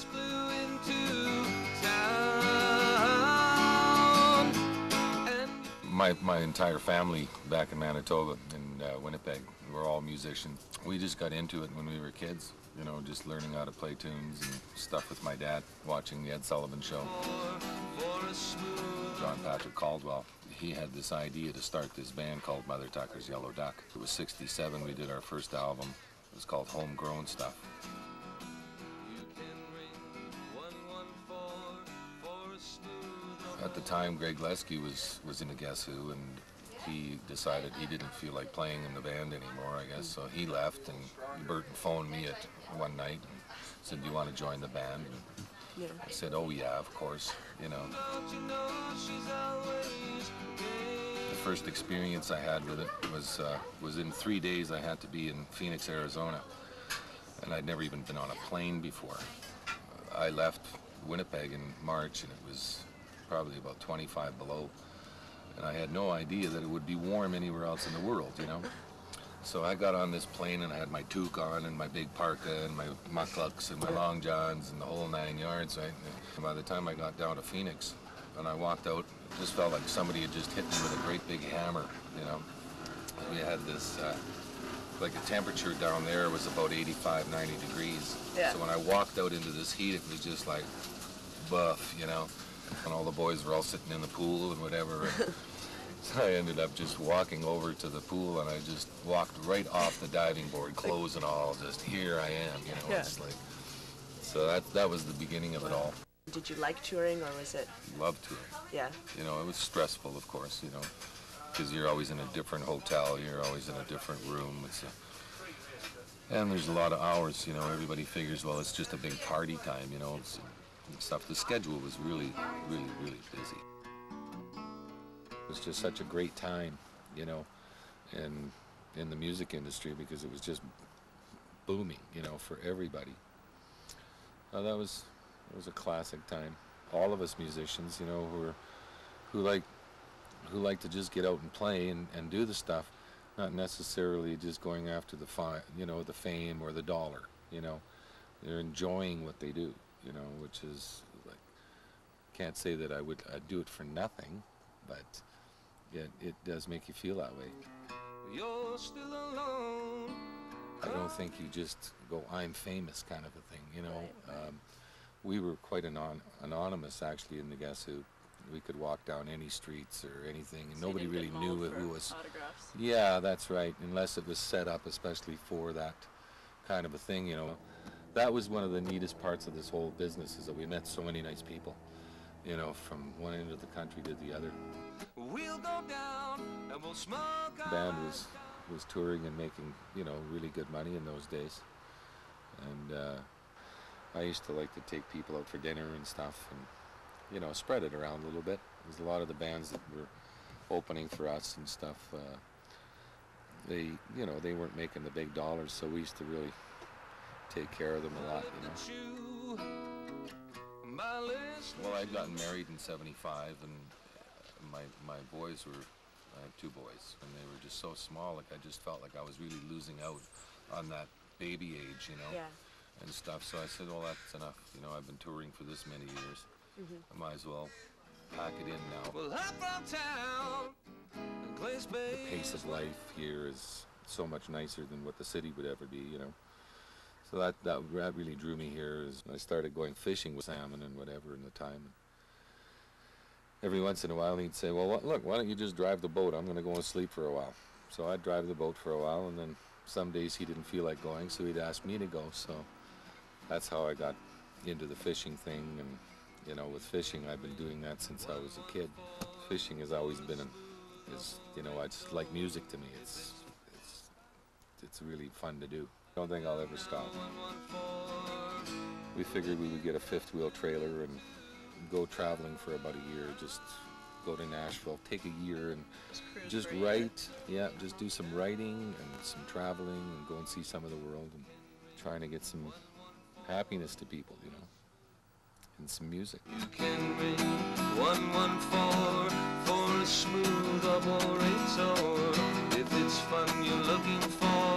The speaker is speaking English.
flew into town. My entire family back in Manitoba, in Winnipeg, we're all musicians. We just got into it when we were kids, you know, just learning how to play tunes and stuff with my dad, watching the Ed Sullivan Show. John Patrick Caldwell, he had this idea to start this band called Mother Tucker's Yellow Duck. It was '67, we did our first album. It was called Homegrown Stuff. At the time, Greg Leske was in the Guess Who, and he decided he didn't feel like playing in the band anymore, I guess, so he left, and Burton phoned me one night and said, "Do you want to join the band?" And yeah. I said, "Oh yeah, of course," you know. The first experience I had with it was in 3 days I had to be in Phoenix, Arizona, and I'd never even been on a plane before. I left Winnipeg in March, and it was probably about 25 below, and I had no idea that it would be warm anywhere else in the world, you know. So I got on this plane, and I had my toque on, and my big parka, and my mucklucks, and my long johns, and the whole 9 yards, right? And by the time I got down to Phoenix, and I walked out, it just felt like somebody had just hit me with a great big hammer, you know. We had this, like the temperature down there was about 85, 90 degrees. Yeah. So when I walked out into this heat, it was just like buff, you know. And all the boys were all sitting in the pool and whatever. And so I ended up just walking over to the pool, and I just walked right off the diving board, clothes and all, just here I am, you know. Yeah. It's like, so that was the beginning of it all. Did you like touring, or was it? Loved touring. Yeah. You know, it was stressful, of course, you know, because you're always in a different hotel, you're always in a different room. And there's a lot of hours, you know. Everybody figures, well, it's just a big party time, you know. And stuff. The schedule was really, really, really busy. It was just such a great time, you know, in the music industry, because it was just booming, you know, for everybody. It was a classic time. All of us musicians, you know, who like to just get out and play and do the stuff, not necessarily just going after the fame or the dollar, you know. They're enjoying what they do, you know, which is like, can't say that I'd do it for nothing, but it does make you feel that way. You're still alone. I don't think you just go, "I'm famous," kind of a thing, you know. We were quite anonymous, actually, in the Guess Who. We could walk down any streets or anything, and so nobody really knew who was. Autographs. Yeah, that's right, unless it was set up especially for that kind of a thing, you know. That was one of the neatest parts of this whole business, is that we met so many nice people, you know, from one end of the country to the other. We'll go down and we'll smoke. The band was touring and making, you know, really good money in those days. And I used to like to take people out for dinner and stuff, and, you know, spread it around a little bit. There's a lot of the bands that were opening for us and stuff, they weren't making the big dollars, so we used to really take care of them a lot, you know. Well, I'd gotten married in '75, and my boys were, I had 2 boys, and they were just so small, like I just felt like I was really losing out on that baby age, you know, yeah, and stuff. So I said, well, that's enough, you know, I've been touring for this many years. I might as well pack it in now. The pace of life here is so much nicer than what the city would ever be, you know. So that really drew me here. As I started going fishing with salmon and whatever in the time. Every once in a while he'd say, "Well, look, why don't you just drive the boat? I'm going to go and sleep for a while." So I'd drive the boat for a while, and then some days he didn't feel like going, so he'd ask me to go. So that's how I got into the fishing thing. And, you know, with fishing, I've been doing that since I was a kid. Fishing has always been, you know, it's like music to me. It's really fun to do. I don't think I'll ever stop. We figured we would get a 5th-wheel trailer and go traveling for about a year. Just go to Nashville, take a year, and just write. Yeah, just do some writing and some traveling and go and see some of the world, and trying to get some happiness to people, you know, and some music. You can ring 114 for a smooth operator if it's fun you're looking for.